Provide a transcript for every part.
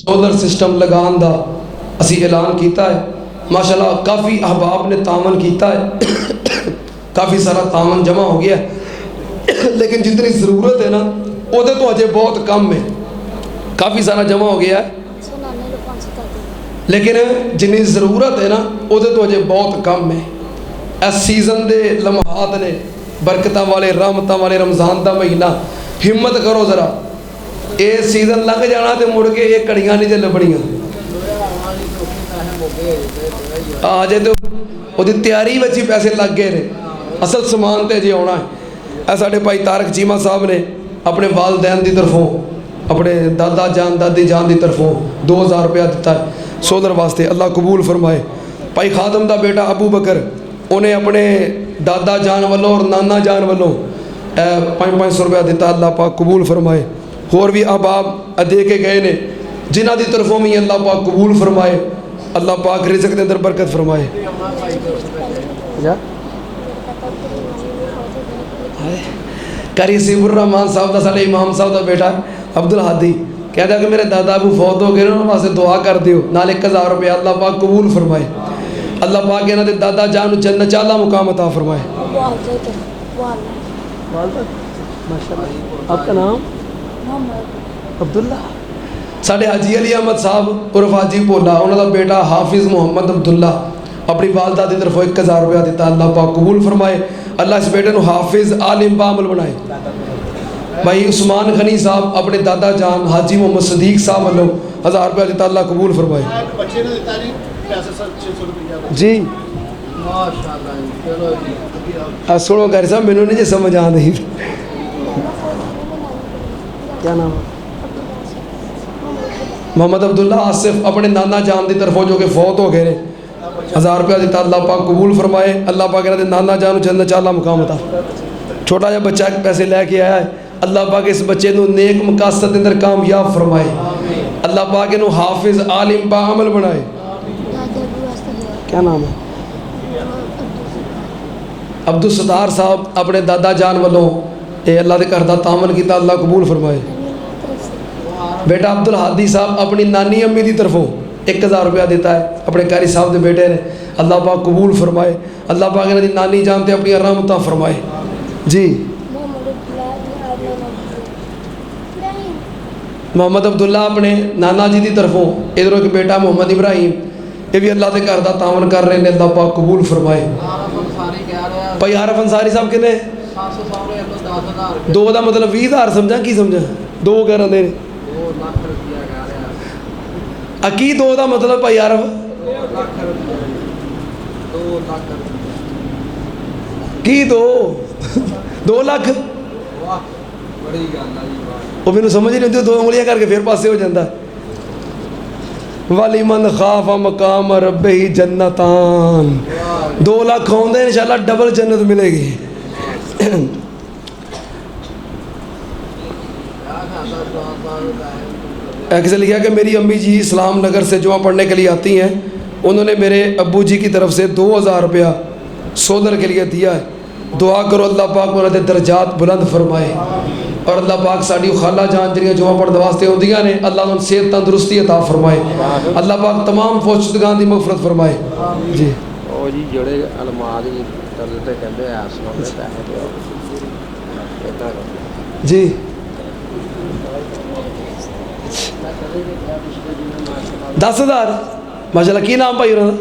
Solar system लगाने का असी ऐलान किया है। माशाल्लाह काफ़ी अहबाब ने तावन किया है, काफ़ी सारा तावन जमा हो गया है, लेकिन जितनी ज़रूरत है ना उहदे तो अजे बहुत कम है। काफ़ी सारा जमा हो गया है, लेकिन जिन्नी ज़रूरत है ना उहदे तो अजे बहुत कम है। इस सीज़न के लम्हात ने बरकत वाले रहमत वाले रमज़ान का महीना, हिम्मत करो ज़रा, ये सीज़न लंघ जाना तो मुड़ के ये घड़ियाँ नहीं जे लभणियां। अजे तो वो तैयारी में ही पैसे लग गए ने, असल समान तो अजे आना है। ऐ साढ़े भाई तारक चीमा साहब ने अपने वालदैन की तरफों, अपने दादा जान दादी जान की तरफों 2000 रुपया दिता है सोलर वास्ते, अल्लाह कबूल फरमाए। भाई खादम का बेटा अबू बकर उन्हें अपने दादा जान वालों और नाना जान वालों 500 रुपया दिता, अल्लाह पाक कबूल फरमाए। होर भी अहबाब दे के गए ने, जिन्हों की तरफों भी अल्लाह पाक कबूल फरमाए, अल्लाह पाक रिज़्क़ के अंदर बरकत फरमाए। कारी सिबुर्रहमान साहब का साढ़े इमाम साहब का बेटा अब्दुल हादी कहता कि मेरे दादा अबू फौत हो गए, उन्होंने वास्ते दुआ कर दियो, नाल 1000 रुपया अल्लाह पाक कबूल फरमाए। अल्लाह पाक इन्होंने दादा जान जन्नत चाला मुकाम अता फरमाए। आपका नाम? अब्दुल्ला। साढ़े हाजी अली अहमद साहब उर्फ हाजी भोला, उन्होंने बेटा हाफिज़ मोहम्मद अब्दुल्ला अपनी वालदा की तरफों 1000 रुपया दिता, अल्लाह पाक कबूल फरमाए। अल्लाह इस बेटे को हाफिज़ आलिम बामल बनाए। भाई उस्मान गनी साहब अपने दादा जान हाजी मोहम्मद सदीक साहब वालों 1000 रुपया दिता, अल्लाह कबूल फरमाए। जी सुनो गैर साहब, मैंने नहीं जी समझ आ रही, क्या नाम है? मोहम्मद अब्दुल्ला आसिफ अपने नाना जान की तरफों जो कि फौत हो गए, 1000 रुपया दिता, अल्लाह पाक कबूल फरमाए। अल्लाह पाक इन्होंने नाना जान जन्नत चाला मुकाम अता। छोटा जहा बच्चा पैसे लैके आया है, अल्लाह पाक इस बच्चे को नेक मकासद के अंदर कामयाब फरमाए, अल्लाह पाक इन्हू हाफिज़ आलिम बाअमल बनाए। क्या नाम है? अब्दुल सत्तार साहब अपने दादा जान वालों ये अल्लाह के घर का तामन किया, अल्लाह कबूल फरमाए। बेटा अब्दुल हादी साहब अपनी नानी अम्मी की तरफों 1000 रुपया देता है अपने कारी साहब के बेटे ने, अल्लाह पाक कबूल फरमाए। अल्लाह पाक इन्होंने नानी जानते अपनी रहमत फरमाए। जी मोहम्मद अब्दुल्ला अपने नाना जी की तरफों, इधरों एक बेटा मोहम्मद इब्राहिम, ये भी अल्लाह के घर का तावन कर रहे हैं, अल्लाह पाक कबूल फरमाए। भाई आरफ अंसारी साहब कितने? 2 का मतलब 20,000 समझा, की समझा? 2 कह रहे की 2 का मतलब भाई आरफ? 2 लाख? वो मैंने समझ नहीं आती, 2 उंगलियां करके फिर पासे हो जाता। वाली मन खाफा मकाम रब्बे ही जन्नतान, 2 लाख होंगे इंशाल्लाह डबल जन्नत मिलेगी। ऐसे लिखा कि मेरी अम्मी जी इस्लाम नगर से जुमा पढ़ने के लिए आती हैं, उन्होंने मेरे अब्बू जी की तरफ से 2000 रुपया सोलर के लिए दिया है। दुआ करो अल्लाह पाक उन्होंने दर्जात बुलंद फरमाए, और अल्लाह पाक साड़ी खाला जान जी जुमा पढ़ने वास्ते आउंदियां ने, अल्लाह उन्हें सेहत तंदुरुस्ती अता फरमाए, अल्लाह पाक तमाम फौजगान की मगफरत फरमाए। जी ओ जी जोड़े अलमाद जी तरते कहंदे आसमान में पैसे दो जी। दस 10,000 माशाल्लाह। की नाम भाई उन्होंने?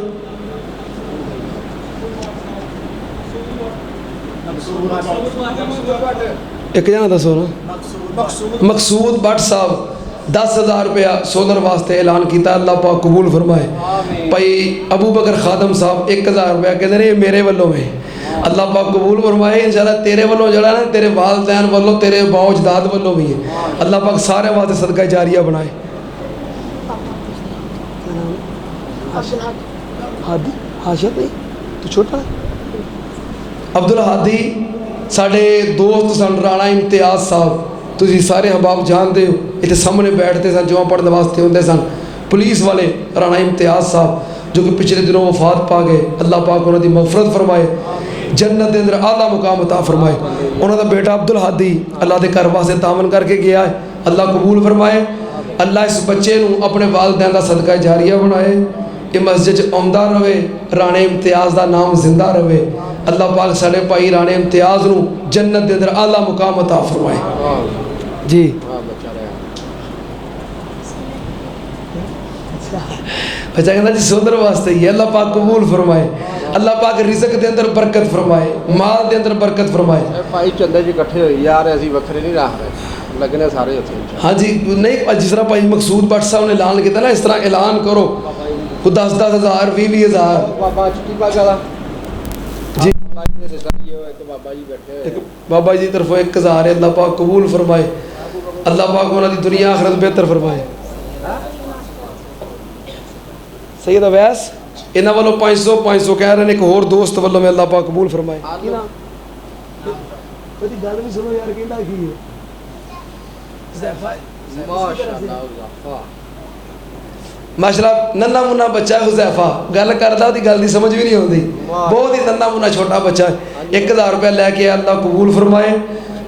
एक जना दसो ना। मकसूद भट्ट साहब 10,000 रुपया सोलर वास्ते ऐलान किया, अल्लाह पाक कबूल फरमाए। भाई अबू बकर खादम साहब 1000 रुपया कहते हैं मेरे वालों में, अल्लाह पाक कबूल फरमाए। इंशाल्लाह तेरे वालों जड़ा ना, तेरे वालदैन वालों, तेरे बाउजदाद वालों भी है, अल्लाह पाक सारे वास्ते सदका जारिया बनाए। हादी तू छोटा अब्दुल हादी साढ़े दोस्त सन, राणा इम्तियाज साहब तुम सारे हबाब जानते हो, इतने सामने बैठते सन जुमा पढ़ने वास्ते होंगे सन, पुलिस वाले राणा इम्तियाज साहब जो कि पिछले दिनों वफात पा गए, अल्लाह पाक उन्होंने मगफरत फरमाए, जन्नत के अंदर आला मुकाम अता फरमाए। उन्होंने बेटा अब्दुल हादी अल्लाह के घर वास्ते तावन करके गया है, अल्लाह कबूल फरमाए। अल्लाह इस बच्चे नूं अपने वालदैन दा सदका जारिया बनाए, ये मस्जिद च आउंदा रहे, राणे इम्तियाज़ दा नाम जिंदा रहे। अल्लाह पाक साढ़े भाई राणे इम्तियाज़ नूं जन्नत दे अंदर आला मुकाम अता फरमाए जी। बच्चा कहना जी सोदर वास्ते ही अल्लाह पाक कबूल फरमाए, अल्लाह पाक रिज़्क दे अंदर बरकत फरमाए, माल दे अंदर बरकत फरमाए। भाई चंदे जी इकट्ठे होई यार, असीं वखरे नहीं रख रहे, लगने सारे उत्थे। हाँ जी, नहीं जिस तरह भाई मकसूद भट्ट साहब ने ऐलान किया ना, इस तरह ऐलान करो को 10-10 हज़ार 20-20 हज़ार। बाबा चिट्टी बाग वाला जी, बाबा जी बैठे, बाबा जी तरफों 1000 अल्लाह पाक कबूल फरमाए, अल्लाह पाक उन्होंने दुनिया आखिरत बेहतर फरमाए। सैयद अवैस इन्हों वालों 500 कह रहे हैं, एक होर दोस्त वालों में अल्लाह पाक कबूल फरमाए। गल भी सुनो यार, कहंदा की है माशाअल्लाह, नन्ना मुन्ना बच्चा हुज़ैफा गल करदा, ओदी गल दी समझ भी नहीं आती, बहुत ही नन्ना मुन्ना छोटा बच्चा है। 1000 रुपया लैके अल्लाह कबूल फरमाए,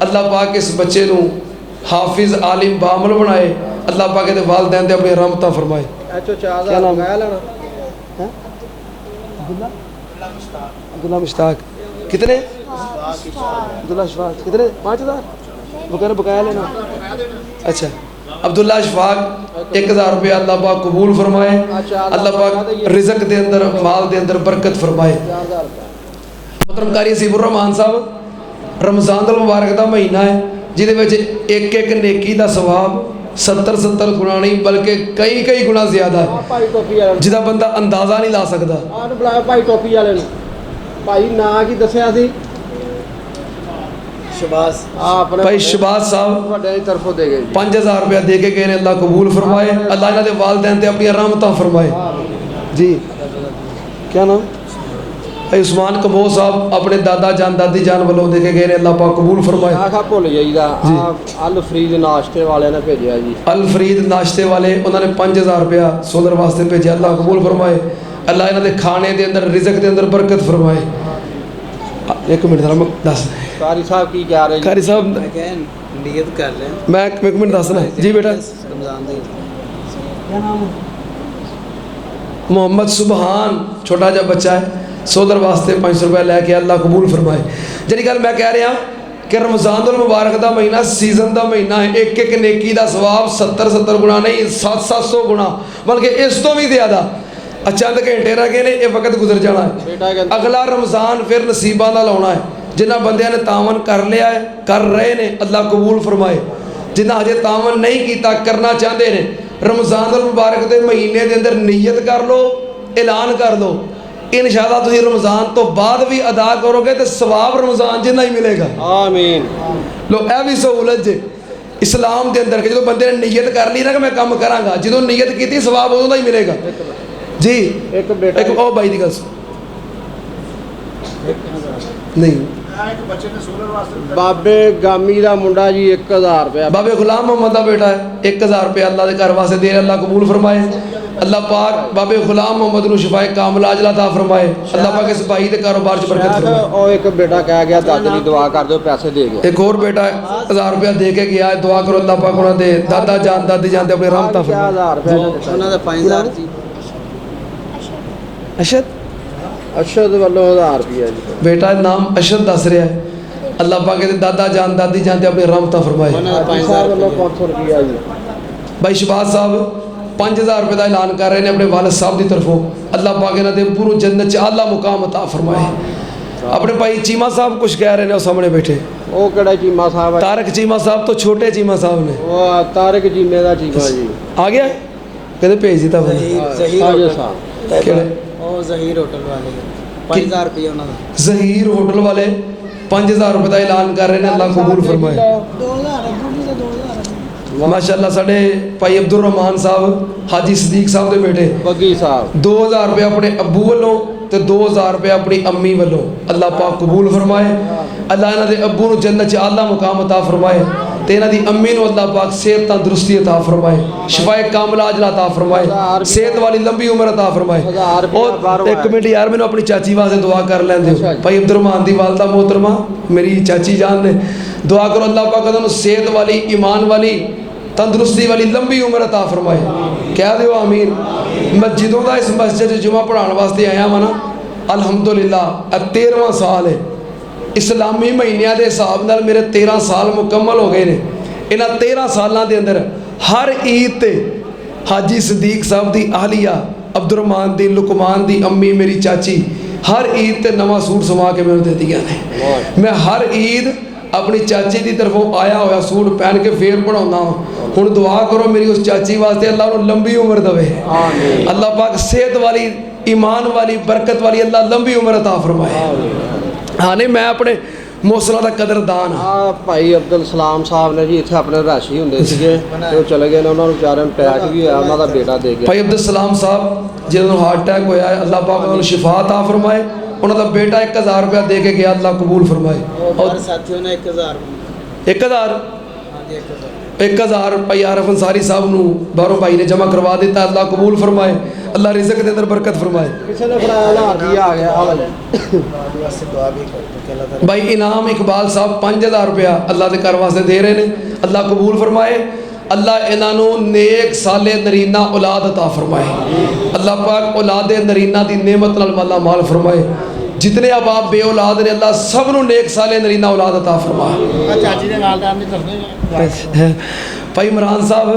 अल्लाह पाक इस बच्चे नूं हाफिज आलिम बामल बनाए, अल्लाह पाक दे वालदैन दे अपनी रहमतां फरमाए। क्या नाम है? अब्दुल्ला मुश्ताक कितने? अब्दुल्ला अशफाक कितने? 5000 वगैरह बकाया लेना। अच्छा, अब्दुल्ला अशफाक 1000 रुपया अल्लाह पाक कबूल फरमाए, अल्लाह पाक रिज़्क दे अंदर माल दे अंदर बरकत फरमाए। मोहतरम कारी हसीबुर रहमान साहब, रमज़ान दा मुबारक दा महीना है, जिहदे विच एक नेकी दा सवाब 70 गुणा नहीं बल्कि कई गुणा ज़्यादा है, जिहदा बंदा अंदाज़ा नहीं ला सकता। बुलाया भाई टोपी वाले नूं, भाई ना की दस्सिया सी? शबाज भाई शबाज साहब तरफों दे गए 5000 रुपया दे के गए ने, अल्लाह कबूल फरमाए, अल्लाह इन्हां दे वालदैन ते अपनी रहमतां फरमाए जी। क्या नाम? भाई उस्मान कबो साहब अपने दादा जान दादी जान वालों दे के गए ने, अल्लाह पाक कबूल फरमाए। आखा भुल जाईदा, अल फरीद नाश्ते वाले ने भेजा जी, अल फरीद नाश्ते वाले उन्होंने 5000 रुपया सोलर वास्ते भेजा, अल्लाह कबूल फरमाए, अल्लाह इन्हां दे खाने दे अंदर रिज़्क दे अंदर बरकत फरमाए। एक मिनट जरा मैं दस, कारी साहब की कह रहे? कारी साहब नियत कर लें, मैं एक मिनट दसना जी बेटा। मोहम्मद सुबहान छोटा जा बच्चा है, सोलर वास्ते 500 रुपया लैके अल्लाह कबूल फरमाए। जी गल मैं कह रहा कि रमज़ानुल मुबारक का महीना सीजन का महीना है, एक नेकी का सवाब 70 गुणा नहीं 700 गुणा बल्कि इस तो भी ज़्यादा। चंद घंटे रह गए ने, ये वक्त गुजर जाना है, अगला रमज़ान फिर नसीबा का लाना है। जिन्होंने बंदियां ने तावन कर लिया है, कर रहे हैं, अल्लाह कबूल फरमाए। जिन्हें अजे तावन नहीं किया, करना चाहते हैं, रमज़ानुल मुबारक के महीने के अंदर नीयत कर लो, ऐलान कर लो, इंशाअल्लाह तुसीं रमज़ान तो बाद भी अदा करोगे तो सवाब रमज़ान जिन्ना ही मिलेगा। आमीन। लो यह भी सहूलत जे इस्लाम के अंदर कि जो बंदे ने नीयत कर ली ना कि मैं काम करांगा, जो नीयत की सवाब उदों ही मिलेगा जी। एक बेटा एक ओ भाई दी गल नहीं, बाबे गामी का मुंडा जी 1000 रुपया, बाबे गुलाम मोहम्मद का बेटा है, 1000 रुपया अल्लाह के घर वास्ते दे, अल्लाह कबूल फरमाए। अल्लाह पाक बाबे गुलाम मोहम्मद नूं शिफाए कामिला अजला अता फरमाए, अल्लाह पाक इस भाई के कारोबार च बरकत फरमाए। और एक बेटा कह गया दादी की दुआ कर दो, पैसे दे गया। एक और बेटा 1000 रुपया दे के गया, दुआ करो अल्लाह पाक उन्हां दे दादा जान दादी जान दे अपनी रहमत फरमाए। 1000 रुपया उन्हां दा 5000 जी। अशद वालों 1000 रुपया जी, बेटा नाम अशद दस रहा है, अल्लाह पाक दे दादा जान दादी जान दे अपनी रहमत फरमाए। 500 रुपया जी। भाई शबाज साहब 5000 रुपये का ऐलान कर रहे हैं अपने वालिद साहब की तरफों, अल्लाह पाक इन्हां दे पूरी जन्नत च आला मुकाम अता फरमाए। अपने भाई चीमा साहब कुछ कह रहे हैं, सामने बैठे। वो केड़ा चीमा साहब है? तारक चीमा साहब तो छोटे चीमा साहब ने। वो तारक चीमे का चीमा जी आ गया, कहते भेज दिता ज़हीर होटल वाले 5000 रुपये उन्होंने, ज़हीर होटल वाले 5000 रुपये का ऐलान कर रहे हैं, अल्लाह कबूल फरमाए। माशाअल्लाह साढ़े भाई अब्दुल रहमान साहब हाजी सदीक साहब के बेटे बगी साहब 2000 रुपये अपने अबू वालों तो 2000 रुपये अपनी अम्मी वालों, अल्लाह पाक कबूल फरमाए। अल्लाह इन्हां दे अब्बू नूं जन्नत च आला मुकाम अता फरमाए, ते इन्हां दी अम्मी नूं अल्लाह पाक सेहत तंदुरुस्ती अता फरमाए, शिफाए कामिला अजला अता फरमाए, सेहत वाली लंबी उम्र अता फरमाए। और एक मिनट यार मैंने अपनी चाची वास्ते दुआ कर लैंदे हो, भाई अब्दुल रहमान दी वालदा मोहतरमा मेरी चाची जान ने दुआ करो, अल्लाह पाक उन्होंने सेहत वाली ईमान वाली ਤੰਦਰੁਸਤੀ ਵਾਲੀ ਲੰਬੀ ਉਮਰ ਅਤਾ ਫਰਮਾਏ। ਕਹਿ ਦਿਓ ਆਮੀਨ। ਮੈਂ ਜਦੋਂ ਦਾ ਇਸ ਮਸਜਿਦ 'ਚ ਜੁਮਾ ਪੜ੍ਹਾਉਣ ਵਾਸਤੇ ਆਇਆ ਵਾਂ ਨਾ, ਅਲਹਮਦੁਲਿਲਾ ਇਹ 13ਵਾਂ ਸਾਲ ਹੈ। ਇਸਲਾਮੀ ਮਹੀਨਿਆਂ ਦੇ ਹਿਸਾਬ ਨਾਲ ਮੇਰੇ 13 ਸਾਲ ਮੁਕੰਮਲ ਹੋ ਗਏ ਨੇ। ਇਹਨਾਂ 13 ਸਾਲਾਂ ਦੇ ਅੰਦਰ ਹਰ ਈਦ ਤੇ ਹਾਜੀ ਸਦੀਕ ਸਾਹਿਬ ਦੀ ਆਹਲੀਆ, ਅਬਦੁਰਰਹਿਮਾਨ ਦੀ, ਲੁਕਮਾਨ ਦੀ ਅੰਮੀ, ਮੇਰੀ ਚਾਚੀ ਹਰ ਈਦ ਤੇ ਨਵਾਂ ਸੂਟ ਸਵਾ ਕੇ ਮੈਨੂੰ ਦਿੰਦੀਆਂ ਨੇ। ਮੈਂ ਹਰ ਈਦ ਆਪਣੀ ਚਾਚੀ ਦੀ ਤਰਫੋਂ ਆਇਆ ਹੋਇਆ ਸੂਟ ਪਹਿਨ ਕੇ ਫੇਰ ਬਣਾਉਂਦਾ ਹਾਂ। ਹੁਣ ਦੁਆ ਕਰੋ ਮੇਰੀ ਉਸ ਚਾਚੀ ਵਾਸਤੇ, ਅੱਲਾਹ ਨੂੰ ਲੰਬੀ ਉਮਰ ਦੇਵੇ। ਅੱਲਾਹ ਪਾਕ ਸਿਹਤ ਵਾਲੀ, ਈਮਾਨ ਵਾਲੀ, ਬਰਕਤ ਵਾਲੀ ਅੱਲਾਹ ਲੰਬੀ ਉਮਰ ਅਤਾ ਫਰਮਾਏ। ਹਾਂ ਨਹੀਂ, ਮੈਂ ਆਪਣੇ ਮੌਸਲਾਂ ਦਾ ਕਦਰਦਾਨ ਹਾਂ। ਭਾਈ ਅਬਦੁਲ ਸਲਾਮ ਸਾਹਿਬ ਨੇ ਜੀ ਇੱਥੇ ਆਪਣੇ ਰਾਸ਼ੀ ਹੁੰਦੇ ਸੀਗੇ ਤੇ ਉਹ ਚਲੇ ਗਏ ਨੇ। ਉਹਨਾਂ ਨੂੰ ਵਿਚਾਰਿਆਂ ਨੂੰ ਅਟੈਕ ਵੀ ਹੋਇਆ, ਉਹਨਾਂ ਦਾ ਬੇਟਾ ਦੇ ਗਿਆ। ਭਾਈ ਅਬਦੁਲ ਸਲਾਮ ਸਾਹਿਬ ਜਿਹਨਾਂ ਨੂੰ ਹਾਰਟ ਅਟੈਕ ਹੋਇਆ ਹੈ, ਅੱਲਾਹ ਪਾਕ ਉਹਨਾਂ ਨੂੰ ਸ਼ਿਫਾ ਅਤਾ ਫਰਮਾਏ। ਉਹਨਾਂ ਦਾ ਬੇਟਾ 1000 ਰੁਪਇਆ ਦੇ ਕੇ ਗਿਆ, ਅੱਲਾਹ ਕਬੂਲ ਫਰਮਾਏ। और साथियों ने 1000 1000 ਭਾਈ ਆਰਫ ਅੰਸਾਰੀ ਸਾਹਿਬ ਨੂੰ ਬਾਹਰੋਂ ਭਾਈ ਨੇ ਜਮ੍ਹਾਂ ਕਰਵਾ ਦਿੱਤਾ। ਅੱਲਾਹ ਕਬੂਲ ਫਰਮਾਏ, ਅੱਲਾਹ ਰਿਜ਼ਕ ਦੇ ਅੰਦਰ ਬਰਕਤ ਫਰਮਾਏ। ਕਿਸੇ ਨੇ ਫੜਾਇਆ 1000 ਰੁਪਇਆ ਆ ਗਿਆ। वास्ते दुआ भी करते कि अल्लाह ताला भाई इनाम इकबाल साहब 5000 रुपया अल्लाह के घर वास्ते दे रहे हैं। अल्लाह कबूल फरमाए। अल्लाह इन्हों नेक साले नरीना औलाद अता फरमाए। अल्लाह पाक औलाद नरीना की नेमत नाल माला माल फरमाए। जितने अब आप बे औलाद ने अल्लाह सब नूं नेक साले नरीना औलाद अता फरमाए। चाची दे नाल दा भी भाई इमरान साहब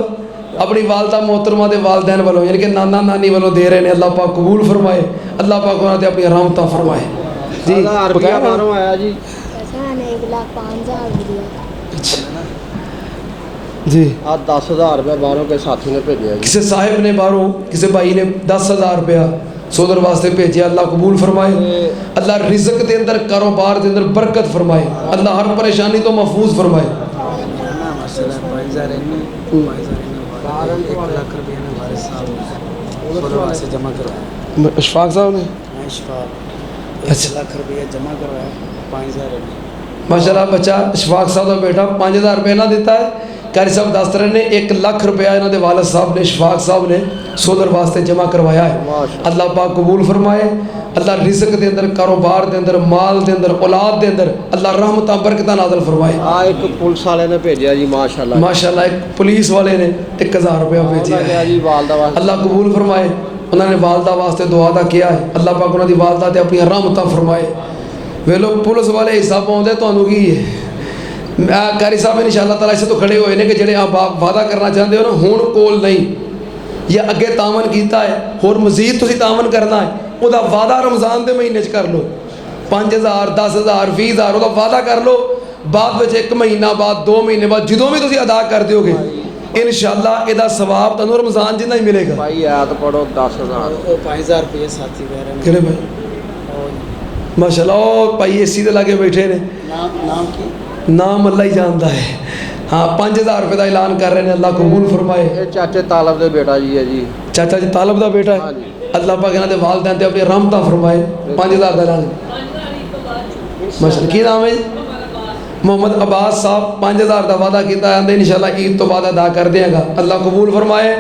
अपनी वालदा मोहतरमा के वालदैन वालों यानी कि नाना नानी वालों दे रहे हैं। अल्लाह पाक कबूल फरमाए। अल्लाह पाक उन्होंने अपनी रहमत फरमाए जी। 1000 रुपया बाहरों आया जी। पैसा ने 1,05,000 दिया जी। आ 10,000 रुपया बाहरों के साथी ने भेजा जी। किसी साहिब ने बाहरों किसी भाई ने 10,000 रुपया सोदर वास्ते भेजा। अल्लाह कबूल फरमाए। अल्लाह रिज़्क के अंदर, कारोबार के अंदर बरकत फरमाए। अल्लाह हर परेशानी तो महफूज फरमाए। ना मसला 1 लाख रुपया ने वारिस साहब सोलह से जमा करवाया। इशफाक साहब ने इशफाक 1 लाख रुपया जमा करवाया 5000 माशाल्लाह बच्चा इशफाक साहब का बेटा 5000 रुपये ना दिता है। कारी साहब दस रहे ने 1 लाख रुपया इन्होंने वालद साहब ने, इशफाक साहब ने सोलर वास्ते जमा करवाया है। अल्लाह पाक कबूल फरमाए। अल्लाह रिज़्क के अंदर, कारोबार के अंदर, माल के अंदर, औलाद के अंदर अल्लाह रहमत बरकत नाज़िल फरमाए। आ एक पुलिस वाले ने भेजा जी माशाल्लाह। माशाल्लाह एक पुलिस वाले ने 1000 रुपया भेजा है जी वालदा वास्ते। अल्लाह कबूल फरमाए। उन्होंने वालदा वास्ते दुआ दा किया है। अल्लाह पाक उन्होंने वालदा ते अपनी रहमत फरमाए। वे लोग पुलिस वाले हिस्सा पाउंदे तुहानू की है। कारी साहब इंशाअल्लाह ताला इस तो खड़े हुए ने कि जेडे आप वादा करना चाहते हो ना, हुण कोल नहीं या अगे तामन किया है, होर मजीद तुसीं तामन करना है, उहदा वादा रमज़ान के महीने कर लो। 5000 10,000 20,000 उहदा वादा कर लो। बाद में 1 महीना बाद 2 महीने बाद जो भी तुसीं अदा कर दोगे इंशाअल्लाह इहदा सवाब तुहानू रमज़ान जिन्ना ही मिलेगा। भाई आयत पढ़ो 10,000 वो 5000 रुपये साथी कह रहे हैं। किहड़े भाई माशाल्लाह ओ भाई एसी दे लागे बैठे ने। नाम की नाम अल्लाह ही जानता है। हाँ 5000 रुपये का ऐलान कर रहे हैं। अल्लाह कबूल फरमाए। ये चाचे तालब दे बेटा जी है जी। चाचा जी तालब का बेटा है। अल्लाह पाक इन्होंने वालदैन ते अपनी रहमत फरमाए। 5000 का ऐलान माशाल्लाह। की नाम है जी? मोहम्मद अब्बास साहब 5000 का वादा किया है, इंशाअल्लाह ईद तो बाद अदा कर देगा। अल्लाह कबूल फरमाए।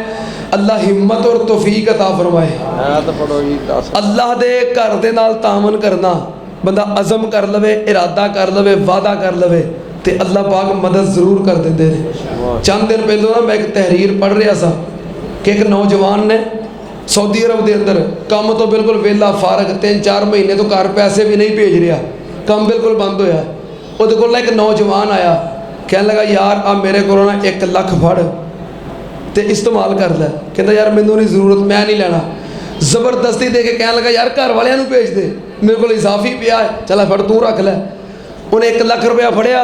अल्लाह हिम्मत और तौफीक अता फरमाए। आयत पढ़ो जी 10। अल्लाह दे घर दे नाल तामन करना, बंदा अज़म कर लवे, इरादा कर लवे, वादा कर लवे तो अल्लाह पाक मदद जरूर कर देंगे ने। चंद दिन पहले ना मैं एक तहरीर पढ़ रहा था कि एक नौजवान ने सऊदी अरब के अंदर काम तो बिल्कुल वेला फारग 3-4 महीने तो घर पैसे भी नहीं भेज रहा, काम बिल्कुल बंद होया। उहदे कोल एक नौजवान आया, कहने लगा यार आ मेरे को 1 लाख फड़ तो इस्तेमाल कर लै। कहता यार मैनू नहीं जरूरत, मैं नहीं लेना। जबरदस्ती दे के कहने लगा यार घर वालियां नूं भेज दे, मेरे को इजाफी पिया है, चल फड़ तू रख लै। उन्हें 1 लाख रुपया फड़िया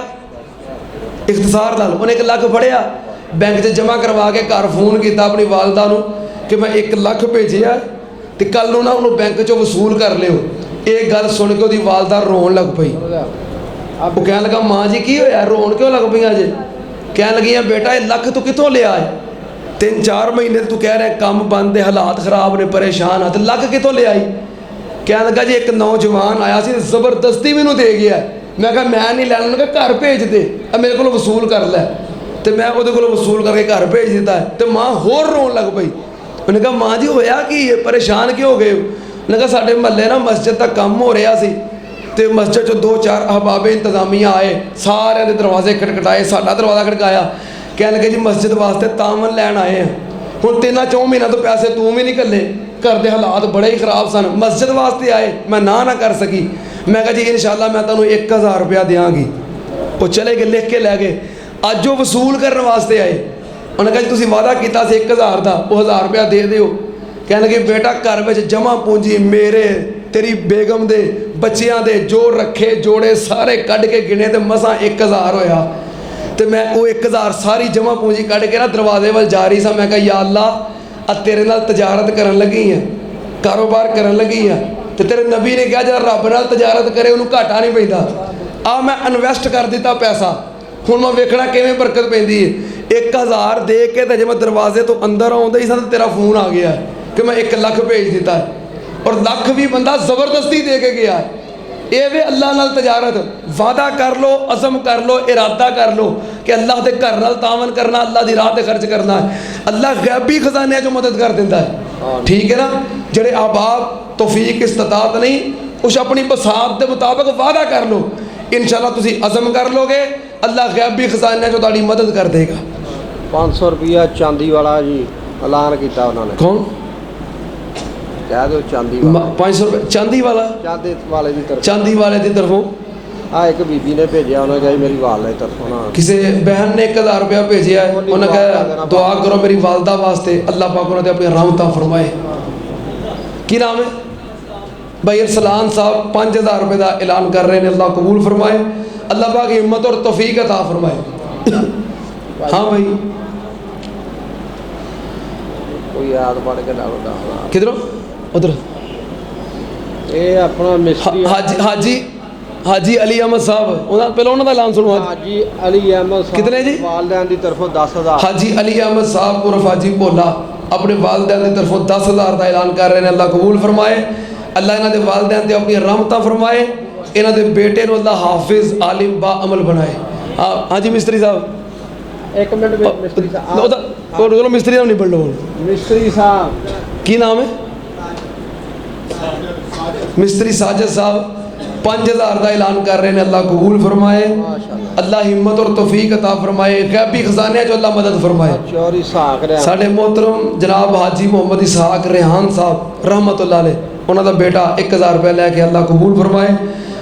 इख्तिसार नाल, उन्हें 1 लाख फड़िया बैंक च जमा करवा के घर फोन किया अपनी वालदा नूं कि मैं 1 लाख भेजिया तो कल नूं ना उन्होंने बैंक चों वसूल कर लियो। ये गल सुन के उसकी वालदा रोन लग पई। वो कहने लगा माँ जी की होया, रोन क्यों लग पई जे? कहने लगी बेटा 1 लाख तू कितों लिया है? 3-4 महीने तू कह रहा है काम बंद है, हालात खराब ने, परेशान है, तो लाख कितों ले आई? कहने लगा जी एक नौजवान आया सी जबरदस्ती मैनू दे गया। मैं कहा मैं नहीं लैना, उन्होंने कहा घर भेज दे, मेरे को वसूल कर लै। तो मैं वो वसूल करके घर भेज दिता है। तो माँ होर रोन लग पई। उन्हें कहा माँ जी होया की है, परेशान क्यों हो गए? उन्हें कहा साढ़े महल्ले ना मस्जिद का काम हो रहा सी तो मस्जिद चो 2-4 अहबाबे इंतजामिया आए, सारे दे दरवाजे खटखटाए, साडा दरवाज़ा खटकाया। ਕਹਿਣ ਲੱਗੇ ਜੀ ਮਸਜਿਦ ਵਾਸਤੇ ਤਾਮਨ ਲੈਣ ਆਏ ਆ। ਹੁਣ 3-4 ਮਹੀਨਿਆਂ ਤੋਂ ਪੈਸੇ ਤੂੰ ਵੀ ਨਹੀਂ ਘੱਲੇ, ਘਰ ਦੇ ਹਾਲਾਤ ਬੜੇ ਹੀ ਖਰਾਬ ਸਨ, ਮਸਜਿਦ ਵਾਸਤੇ ਆਏ, ਮੈਂ ਨਾ ਕਰ ਸਕੀ। ਮੈਂ ਕਿਹਾ ਜੀ ਇਨਸ਼ਾਅੱਲਾ ਮੈਂ ਤੁਹਾਨੂੰ 1000 ਰੁਪਇਆ ਦਿਆਂਗੀ। ਉਹ ਚਲੇ ਗਏ, ਲਿਖ ਕੇ ਲੈ ਗਏ। ਅੱਜ ਉਹ ਵਸੂਲ ਕਰਨ ਵਾਸਤੇ ਆਏ। ਉਹਨੇ ਕਿਹਾ ਜੀ ਤੁਸੀਂ ਵਾਅਦਾ ਕੀਤਾ ਸੀ 1000 ਦਾ, ਉਹ 1000 ਰੁਪਇਆ ਦੇ ਦਿਓ। ਕਹਿਣ ਲੱਗੇ ਬੇਟਾ ਘਰ ਵਿੱਚ ਜਮ੍ਹਾਂ ਪੂੰਜੀ ਮੇਰੇ, ਤੇਰੀ ਬੇਗਮ ਦੇ, ਬੱਚਿਆਂ ਦੇ ਜੋ ਰੱਖੇ ਜੋੜੇ ਸਾਰੇ ਕੱਢ ਕੇ ਗਿਣੇ ਤੇ ਮਸਾਂ 1000 ਹੋਇਆ। ਤੇ ਮੈਂ ਉਹ 1000 ਸਾਰੀ ਜਮ੍ਹਾਂ ਪੂੰਜੀ ਕੱਢ ਕੇ ਨਾ ਦਰਵਾਜ਼ੇ ਵੱਲ ਜਾ ਰਹੀ ਸਾਂ। ਮੈਂ ਕਿਹਾ ਯਾ ਅੱਲਾ, ਆ ਤੇਰੇ ਨਾਲ ਤਜਾਰਤ ਕਰਨ ਲੱਗੀ ਆ, ਕਾਰੋਬਾਰ ਕਰਨ ਲੱਗੀ ਆ, ਤੇ ਤੇਰੇ ਨਬੀ ਨੇ ਕਿਹਾ ਜਿਹੜਾ ਰੱਬ ਨਾਲ ਤਜਾਰਤ ਕਰੇ ਉਹਨੂੰ ਘਾਟਾ ਨਹੀਂ ਪੈਂਦਾ। ਆ ਮੈਂ ਇਨਵੈਸਟ ਕਰ ਦਿੱਤਾ ਪੈਸਾ, ਹੁਣ ਮੈਂ ਵੇਖਣਾ ਕਿਵੇਂ ਬਰਕਤ ਪੈਂਦੀ ਹੈ। 1000 ਦੇ ਕੇ ਤੇ ਜੇ ਮੈਂ ਦਰਵਾਜ਼ੇ ਤੋਂ ਅੰਦਰ ਆਉਂਦਾ ਹੀ ਸਾਂ ਤਾਂ ਤੇਰਾ ਫੋਨ ਆ ਗਿਆ ਕਿ ਮੈਂ 1 ਲੱਖ ਭੇਜ ਦਿੱਤਾ, ਔਰ ਲੱਖ ਵੀ ਬੰਦਾ ਜ਼ਬਰਦਸਤੀ ਦੇ ਕੇ ਗਿਆ। ਇਹ ਵੇ ਅੱਲਾ ਨਾਲ ਤਜਾਰਤ। ਵਾਅਦਾ ਕਰ ਲੋ, ਅਜ਼ਮ ਕਰ ਲੋ, ਇਰਾਦਾ ਕਰ ਲੋ ਕਿ ਅੱਲਾਹ ਦੇ ਘਰ ਨਾਲ ਤਾਵਨ ਕਰਨਾ, ਅੱਲਾਹ ਦੀ ਰਾਹ ਤੇ ਖਰਚ ਕਰਨਾ ਹੈ। ਅੱਲਾਹ ਗੈਬੀ ਖਜ਼ਾਨਿਆਂ 'ਚੋਂ ਮਦਦ ਕਰ ਦਿੰਦਾ ਹੈ। ਠੀਕ ਹੈ ਨਾ। ਜਿਹੜੇ ਆਬਾਬ ਤੌਫੀਕ ਇਸਤਤਾਤ ਨਹੀਂ, ਉਸ ਆਪਣੀ ਬਸਾਤ ਦੇ ਮੁਤਾਬਕ ਵਾਅਦਾ ਕਰ ਲੋ, ਇਨਸ਼ਾਅੱਲਾ ਤੁਸੀਂ ਅਜ਼ਮ ਕਰ ਲੋਗੇ, ਅੱਲਾਹ ਗੈਬੀ ਖਜ਼ਾਨਿਆਂ 'ਚੋਂ ਤੁਹਾਡੀ ਮਦਦ ਕਰ ਦੇਗਾ। 500 ਰੁਪਇਆ ਚਾਂਦੀ ਵਾਲਾ ਜੀ ਐਲਾਨ ਕੀਤਾ ਉਹਨਾਂ ਨੇ। ਕੌਣ? ਕਹਿ ਦਿਓ ਚਾਂਦੀ ਵਾਲਾ। 500 ਰੁਪਏ ਚਾਂਦੀ ਵਾਲਾ? ਚਾਂਦੀ ਵਾਲੇ ਦੀ ਤਰਫ। ਚਾਂਦੀ ਵਾਲੇ ਦੀ ਤਰਫੋਂ ਆ ਇੱਕ ਬੀਬੀ ਨੇ ਭੇਜਿਆ, ਉਹਨੇ ਕਿਹਾ ਜੀ ਮੇਰੀ ਵਾਲ ਦੀ ਤਰਫੋਂ ਨਾ। ਕਿਸੇ ਬਹਿਨ ਨੇ 1000 ਰੁਪਇਆ ਭੇਜਿਆ, ਉਹਨੇ ਕਿਹਾ ਦੁਆ ਕਰੋ ਮੇਰੀ ਵਾਲਦਾ ਵਾਸਤੇ, ਅੱਲਾਹ ਪਾਕ ਉਹਨਾਂ ਤੇ ਆਪਣੀ ਰਹਿਮਤਾਂ ਫਰਮਾਏ। ਕੀ ਨਾਮ ਹੈ ਭਾਈ? ਅਰਸਲਾਨ ਸਾਹਿਬ 5000 ਰੁਪਏ ਦਾ ਐਲਾਨ ਕਰ ਰਹੇ ਨੇ, ਅੱਲਾਹ ਕਬੂਲ ਫਰਮਾਏ, ਅੱਲਾਹ ਪਾਕ ਹਿੰਮਤ ਔਰ ਤੌਫੀਕ ਅਤਾ ਫਰਮਾਏ। हाँ भाई कोई याद पढ़ के डालो डालो किधरों उधर ये अपना मिस्त्री हाजी हाजी अली अहमद साहब पहले उन्होंने ऐलान सुनो। हाजी अली अहमद साहब कितने जी? वालदैन की तरफों 10,000। हाजी अली अहमद साहब उर्फ हाजी भोला अपने वालदैन की तरफों 10,000 का ऐलान कर रहे हैं, अल्लाह कबूल फरमाए, अल्लाह इन्हों के वालदैन से अपनी रहमतां फरमाए, इन्हों के बेटे को अल्लाह हाफिज आलिम बा अमल बनाए। हाँ हाँ जी मिस्त्री साहब एक मिनट में मिस्त्री साहब मिस्त्री नाम नहीं पढ़ लो। मिस्त्री साहब की नाम है? मिस्त्री साजिद साहब 5000 का ऐलान कर रहे हैं, अल्लाह कबूल फरमाए, अल्लाह हिम्मत और तौफीक अता फरमाए, गैबी खजाने जो अल्लाह मदद फरमाए। चौरी साक साढ़े मोहतरम जनाब हाजी मोहम्मद इसहाक रेहान साहब रहमतुल्लाह अलैह, उन्होंने बेटा 1000 रुपया लैके अल्लाह कबूल फरमाए,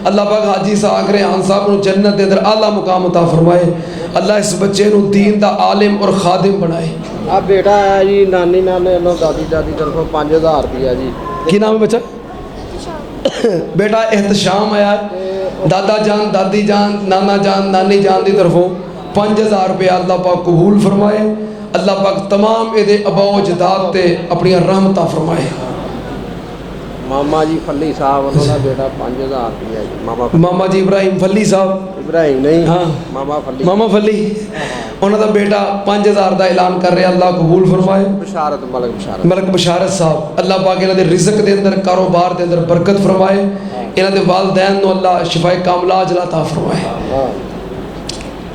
अल्लाह पाक हाजी इसहाक रेहान साहब को जन्नत के अंदर आला मुकाम अता फरमाए, अल्लाह इस बच्चे को दीन का आलिम और खादिम बनाए। अब बेटा है जी नानी नाने दादी दादी तरफों 5000 रुपया जी। की नाम है बच्चा? बेटा एहतशाम आया, दादा जान दादी जान नाना जान नानी जान की तरफों 5000 रुपया अल्लाह पाक कबूल फरमाए, अल्लाह पाक तमाम ये अबाओ जदाद ते अपनी रहमतां फरमाए। मामा जी फली साहब उन्होंने बेटा 5000 रुपया जी। मामा जी इब्राहिम फली साहब, इब्राहिम नहीं हाँ मामा फली उन्होंने बेटा 5000 का ऐलान कर रहे, अल्लाह कबूल फरमाए। बशारत मलक बशारत साहब, अल्लाह पाक इन्हों के रिज़्क के अंदर कारोबार के अंदर बरकत फरमाए, इन्हों के वालदैन को अल्लाह शिफाए कामला अजला अता फरमाए।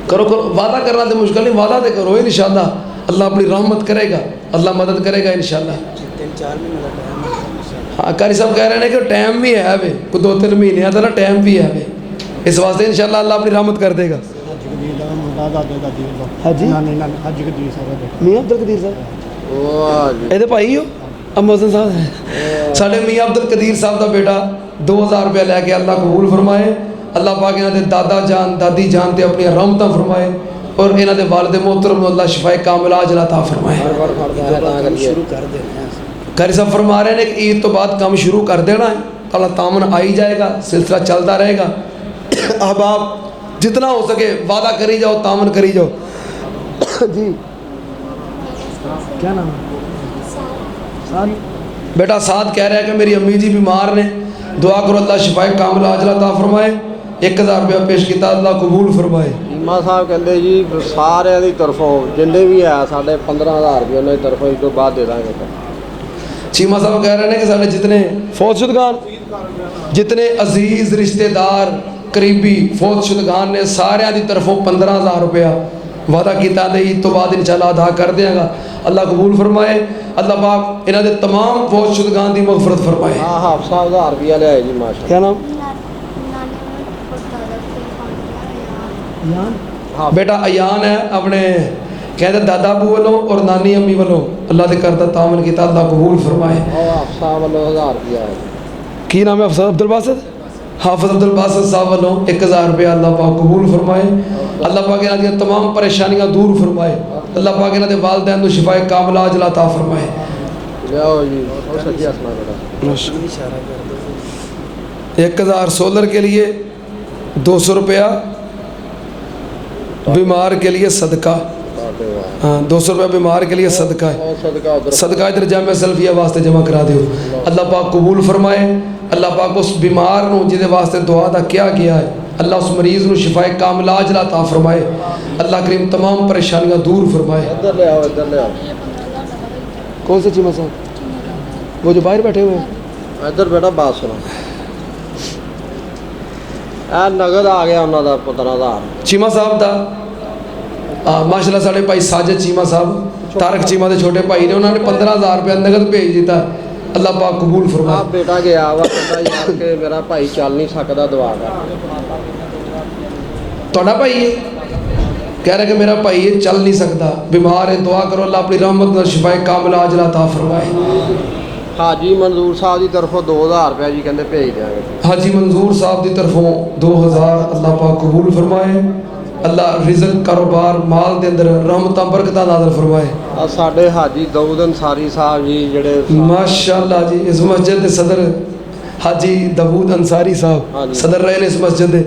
करो करो वादा करना तो मुश्किल नहीं, वादा तो करो इंशाअल्लाह अल्लाह अपनी रहमत करेगा, अल्लाह मदद करेगा इंशाअल्लाह। 3-4 महीने का हाँ कारी साहब कह रहे हैं कि टाइम भी है वे, कोई 2-3 महीने का ना टाइम भी है वे, इस वास्ते इंशाअल्लाह अल्लाह अपनी रहमत कर देगा। हाजी मियाँ अब्दुल कदीर साहब ये भाई हो अमोजन साहब, साढ़े मियाँ अब्दुल कदीर साहब का बेटा 2000 रुपया लैके अल्लाह कबूल फरमाए, अल्लाह पाक इन्हों के दादा जान दादी जान ते अपनी रहमतां फरमाए, और इन्हों के वालिद मोहतरम अल्लाह शिफाए कामिला अजला अता फरमाए। शुरू कर देना। कारी साहब फरमा रहे हैं कि ईद तो बाद काम शुरू कर देना है, अल्लाह तामन आ ही जाएगा, सिलसिला चलता रहेगा। अब आप जितना हो सके वादा करी जाओ, तामन करी जाओ। जी क्या नाम है? बेटा साथ कह रहा है कि मेरी अम्मी जी बीमार ने, दुआ करो अल्लाह शिफाए कामिला अजला अता फरमाए, 1000 रुपया पेश किया, अल्लाह कबूल फरमाए। ईमा साहब कहते जी सारे की तरफों जिन्हें भी है साढ़े 15000 रुपये उन्होंने तरफों इस तो बाद दे देंगे। चीमा साहब कह रहे हैं कि साढ़े जितने फौजशुदगान, जितने अजीज़ रिश्तेदार करीबी फौजशुदगान ने सारे की तरफों 15000 रुपया वादा किया, ईद तो बाद इंशाअल्लाह अदा कर देगा, अल्लाह कबूल फरमाए, अल्लाह पाक इन्हों के तमाम फौजशुदगान की मगफरत फरमाए। हाँ हाफ साहब 1000 रुपया लिया जी माशा। क्या नाम? बेटा अयान है, अपने कहते दादा अबू वालों और नानी अम्मी वालों अल्लाह के घर का तावन किया, अल्लाह कबूल फरमाए। ਉਹ ਅਫਸਾ ਵੱਲੋਂ 1000 ਰੁਪਇਆ ਹੈ। की नाम है अफसर अब्दुल बासित? हाफिज अब्दुल बासित साहब वालों 1000 रुपया अल्लाह पाक कबूल फरमाए। अल्लाह पाक इन्हां दी तमाम परेशानियां दूर फरमाए। अल्लाह पाक इन्हां दे वालिदैन नूं शिफाए कामिला अजला अता फरमाए। ਲਿਆਓ ਜੀ ਉਹ ਸੱਜੀ ਹੱਸਣਾ ਬੇਟਾ। इशारा कर दो। 1000 सोलर के लिए, 200 रुपया बीमार के लिए सदका। हाँ 200 रुपया बीमार के लिए सदका है। ਉਹ ਸਦਕਾ ਉਧਰ सदका इधर जामिया सल्फिया वास्ते जमा करा दियो। अल्लाह पाक कबूल फरमाए। अल्लाह पाक उस बीमार नूं जिहदे वास्ते दुआ दा क्या किया है, अल्लाह उस मरीज़ नूं शिफाए कामिला अजला अता फरमाए। अल्लाह करीम तमाम परेशानियां दूर फरमाए। ਇੱਧਰ ਲਿਆਓ ਇੱਧਰ ਲਿਆਓ। कौन से चीमा साहब? वो जो बाहर बैठे हुए हैं? ਇੱਧਰ ਬੇਟਾ ਬਾਤ ਸੁਣੋ। ਇਹ ਨਗਦ ਆ ਗਿਆ ਉਹਨਾਂ ਦਾ 15000। चीमा साहब दा माशाल्लाह साढ़े भाई साजिद चीमा साहब, तारक चीमा के छोटे भाई ने, उन्होंने 15000 रुपया नगद भेज दिता। अल्लाह पाक कबूल ਆ फरमाए। ਬੇਟਾ ਗਿਆ ਵਾ ਕਹਿੰਦਾ ਯਾਰ ਕਿ ਮੇਰਾ ਭਾਈ ਚੱਲ ਨਹੀਂ ਸਕਦਾ ਦੁਆ ਕਰ। ਤੁਹਾਡਾ ਭਾਈ है कह रहा कि मेरा भाई है चल नहीं सकता, बीमार है, दुआ करो अल्लाह अपनी रहमत नाल शिफाए कामिला अजला अता फरमाए। ਹਾਜੀ ਮਨਜ਼ੂਰ ਸਾਹਿਬ ਦੀ ਤਰਫੋਂ 2000 ਰੁਪਇਆ ਜੀ ਕਹਿੰਦੇ ਭੇਜ ਦਿਆਂਗੇ। हाजी मंजूर साहब की तरफों 2000 अल्लाह पाक कबूल फरमाए। अल्लाह रिज़्क कारोबार माल के अंदर रहमत बरकत नाज़िल फरमाए। ਆ ਸਾਡੇ ਹਾਜੀ ਦਾਊਦ ਅੰਸਾਰੀ ਸਾਹਿਬ ਜੀ ਜਿਹੜੇ माशाअल्लाह जी इस मस्जिद के सदर हाजी दाऊद अंसारी साहब हाँ जी। सदर रहे ने इस मस्जिद के,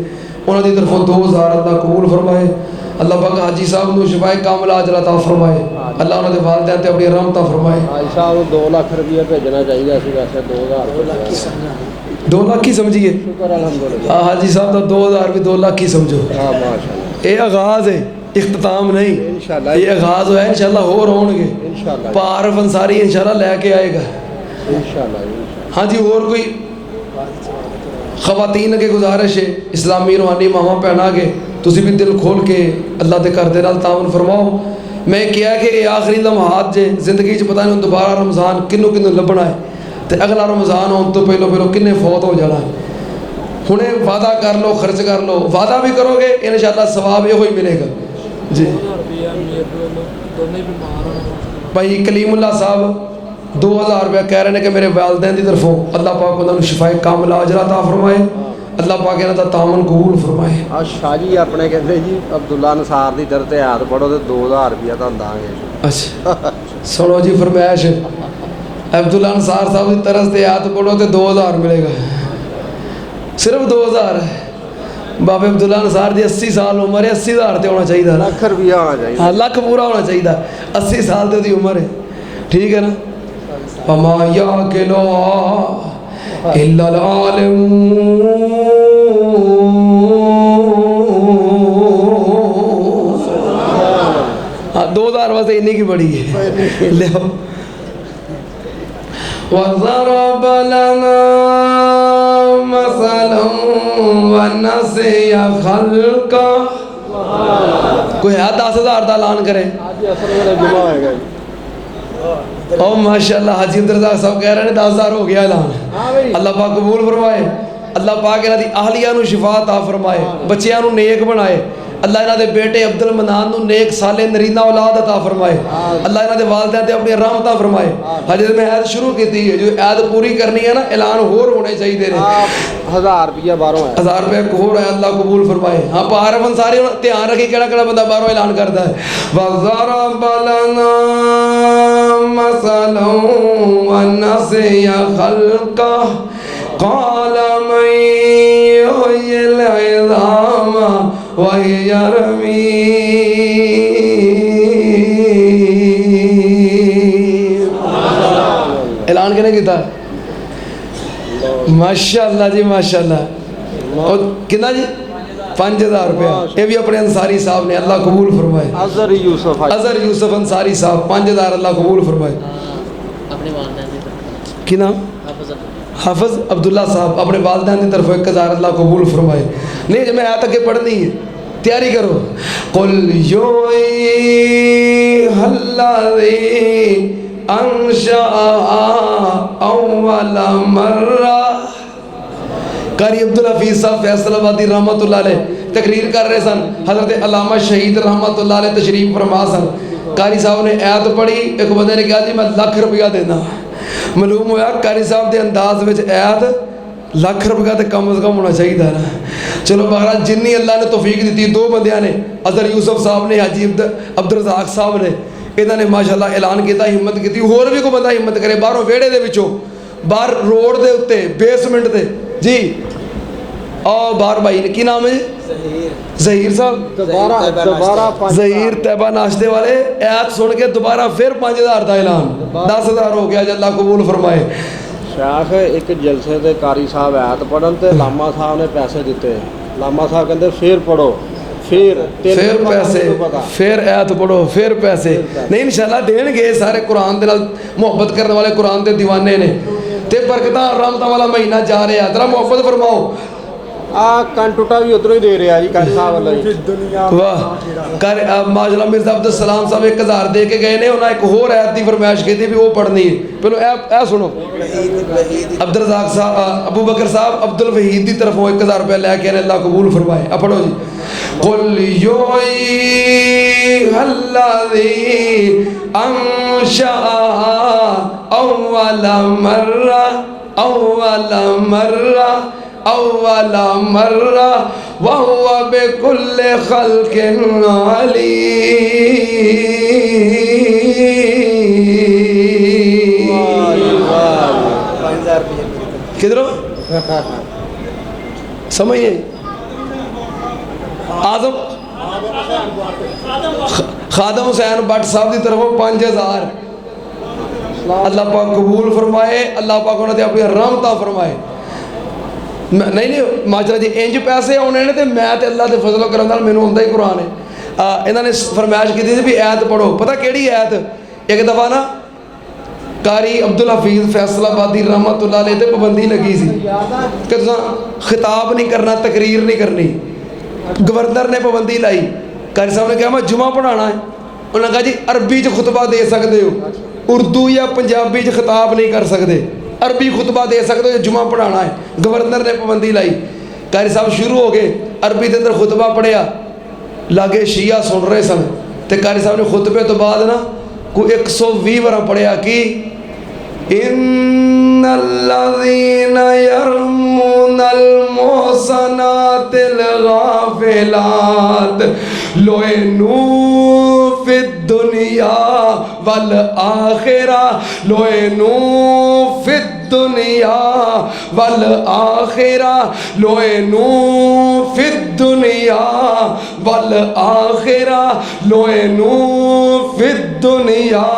उन्होंने तरफों 2000 अल्लाह कबूल फरमाए। अल्लाह पाक हाजी साहब को शिफाए कामिला अजला अता फरमाए। अल्लाह उन्होंने वालिदैन ते अपनी रहमत फरमाए। ਹਾਜੀ ਸਾਹਿਬ ਨੂੰ 2 ਲੱਖ ਰੁਪਇਆ ਭੇਜਣਾ ਚਾਹੀਦਾ ਸੀ, ਵੈਸੇ 2000 ਰੁਪਇਆ। 2 लाख ही समझिए। ਸ਼ੁਕਰ ਅਲਹਮਦੁਲਿਲਾ। हाजी साहब का 2000 भी 2 लाख ही समझो। ਹਾਂ ਮਾਸ਼ਾਅੱਲਾ ये आगाज है, इख्तिताम नहीं। इंशाअल्लाह। ये आगाज है, इंशाअल्लाह होर होंगे। इंशाअल्लाह पारफ अंसारी इंशाअल्लाह लेके आएगा। इंशाअल्लाह। हाँ जी और कोई खवातीन के गुजारिश है, इस्लामी रूहानी मामा भैन के तुसी भी दिल खोल के अल्लाह के घर दे नाल तावन फरमाओ। मैं क्या कि ये आखिरी लम्हात जे जिंदगी च पता नहीं दोबारा रमज़ान किन्नू किन्नू लभना है, तो अगला रमज़ान आने तो पहलो किन्ने फौत हो जाना है। हुणे वादा कर लो, खर्च कर लो, वादा भी करोगे इंशाअल्लाह सवाब यो ही मिलेगा जी। 2000 रुपया मेरे दोनों ही बीमार हैं। भाई कलीमुल्ला साहब 2000 रुपया कह रहे हैं कि मेरे वालिदैन की तरफों अल्लाह पाक उन्होंने शिफाए कामिला अजला अता फरमाए। अल्लाह पाक इन्हां दा तावन कबूल फरमाए। ਆ ਸ਼ਾਹ ਜੀ ਆਪਣੇ ਕਹਿੰਦੇ ਜੀ ਅਬਦੁੱਲਾ ਅਨਸਾਰ ਦੀ ਦਰ ਤੇ ਆਇਤ ਪੜੋ ਤੇ 2000 ਰੁਪਇਆ ਤੁਹਾਨੂੰ ਦਾਂਗੇ। अच्छा सुनो जी फरमाइश अब्दुल अंसार साहब की तरफ से आयत पढ़ो तो 2000 मिलेगा, सिर्फ 2000 है। बाबे अब्दुल्ला अंसार की 80 साल उम्र है, 80,000 तो होना चाहिए ना। ਲੱਖ ਰੁਪਇਆ ਹੋਣਾ ਚਾਹੀਦਾ। हाँ लाख पूरा होना चाहिए, 80 साल तो उसकी उम्र है, ठीक है ना। वमा याकिलु इल्लल आलिमून। हाँ 2000 वास्ते इन्नी की बड़ी है। ले वज़रब लना मसलन वनसिया खल्का। कोई है 10,000 का ऐलान करे? ਅੱਜ ਅਸਰ ਵੇਲੇ ਜੁਮਾ ਹੋਏਗਾ ਜੀ। ओ माशाल्लाह हाजी अब्दुल साहब कह रहे हैं 10,000 हो गया ऐलान। हाँ भाई। अल्लाह पाक कबूल फरमाए। अल्लाह पाक इन्हां दी आहलिया नूं शिफा अता फरमाए, बच्चियां नूं नेक बनाए। अल्लाह इन्हां दे बेटे अब्दुल मनान नूं नेक साले नरीना औलाद अता फरमाए। अल्लाह इन्हां दे वालिदैन ते अपनी रहमतां फरमाए। हजे मैं ऐद शुरू की है, जो ऐद पूरी करनी है ना ऐलान होर होने चाहिए ने। 1000 रुपया बाहरों है। 1000 रुपये होर है, अल्लाह कबूल फरमाए। हाँ पारफ अंसारी ध्यान रखी केड़ा बंदा बाहरों ऐलान करता है। वज़रब लना मसलन वनसिया खल्का क़ाल मन युह्यिल इज़ाम वहिय रमीम। ऐलान किने कीता? माशाअल्लाह जी माशाअल्लाह। और कितना जी 5000 रुपया ये भी अपने अंसारी साहब ने, अल्लाह कबूल फरमाए। अजहर यूसुफ अजहर यूसुफ अंसारी साहब 5000 अल्लाह कबूल फरमाए। अपने वालिदैन की तरफ कि नाम? हाफिज अब्दुल्ला साहब अपने वालिदैन की तरफ 1000 अल्लाह कबूल फरमाए। नहीं जब मैं आयत आगे पढ़नी है, तैयारी करो। कुल युह्यिहल्लज़ी अंशअहा अव्वल मर्रा। कारी अब्दुल हफीज साहब फैसलाबादी रहमतुल्लाह अलैह तकरीर कर रहे सन। हजरत अल्लामा शहीद रहमतुल्लाह अलैह तशरीफ फरमा सन। कारी साहब ने ऐत पढ़ी, एक बंदे ने कहा जी मैं लाख रुपया देना। मालूम होया कारी साहब के अंदाज में ऐत लाख रुपया तो कम से कम होना चाहिए ना। चलो बहरहाल जिन्नी अल्लाह ने तौफीक दी, दो बंदियां ने अजहर यूसुफ साहब ने, हाजी अब्दुल रज़ाक साहब ने, इन्होंने माशाअल्लाह ऐलान किया, हिम्मत की। होर भी कोई बंदा हिम्मत करे, बाहरों वेड़े दे विचों, बाहर रोड के उत्ते बेसमेंट से जी, आओ बाहर भाई ने की नाम है जी, ज़हीर साहब, दोबारा ज़हीर तैयबा नाश्ते वाले, ऐत सुन के दोबारा फिर 5000 का ऐलान, 10,000 हो गया। अल्लाह कबूल फरमाए। शेख एक जलसे के कारी साहब ऐत पढ़न ते लामा साहब ने पैसे दिते, लामा साहब कहते फिर पढ़ो, फिर पैसे, फिर ऐत पढ़ो, फिर पैसे। नहीं इंशाल्लाह देणगे सारे, कुरान दे नाल मुहब्बत करने वाले कुरान दे दीवाने ने, ते बरकतां रहमतां वाला महीना जा रहा, जरा मुहब्बत फरमाओ। कन टुटा भी उधरों ही दे रहा जी कारी साहब वाला जी। वाह कर माशाअल्लाह मिर्ज़ा अब्दुल सलाम साहब 1000 दे के गए ने, उन्हें एक होर ऐत की फरमाइश की थी भी वो पढ़नी है। पहलो ए सुनो, अब्दुल रज़ाक साहब, अबू बकर साहब अब्दुल वहीद की तरफों 1000 रुपया लैके आने, अल्लाह कबूल फरमाए। अब पढ़ो जी, कुल युहल्लज़ी अंशा अव्वल मर्रा व हुवा बिकुल्लि खल्किन अलीम। किधरों समझिए, आजम खादम हुसैन भट्ट साहब की तरफों 5000, अल्लाह पाक कबूल फरमाए, अल्लाह पाक उन्होंने अपनी रहमतां फरमाए। नहीं माजरा जी इंज पैसे आने ने, तो मैं तो अल्लाह के फजल करम नाल मैनूं आउंदा ही कुरान है। इन्होंने फरमाइश की थी भी ऐत पढ़ो, पता केड़ी ऐत? एक दफ़ा ना कारी अब्दुल हफीज़ फैसलाबादी रहमतुल्लाह अलैह ते पाबंदी लगी सी कि तुसां खिताब नहीं करना, तकरीर नहीं करनी। गवर्नर ने पाबंदी लाई, कारी साहब ने कहा मैं जुमा पढ़ाना है। उन्होंने कहा जी अरबी च खुतबा दे सकते हो, उर्दू या पंजाबी च खिताब नहीं कर सकते, अरबी खुतबा दे सकते हो, जुमा पढ़ाना है। गवर्नर ने पाबंदी लाई, कारी साहब शुरू हो गए, अरबी के अंदर खुतबा पढ़िया, लागे शिया सुन रहे सन, तो कारी साहब ने खुतबे तो बाद ना कोई 120 बार पढ़िया कि इन्नल्लज़ीना यरमूनल मुहसनातिल गाफिलात लुइनू फिद दुनिया वल आखिरा, लुइनू फिद दुनिया वल आखिरा, लुइनू फिद दुनिया वल आखिरा, लुइनू फिद दुनिया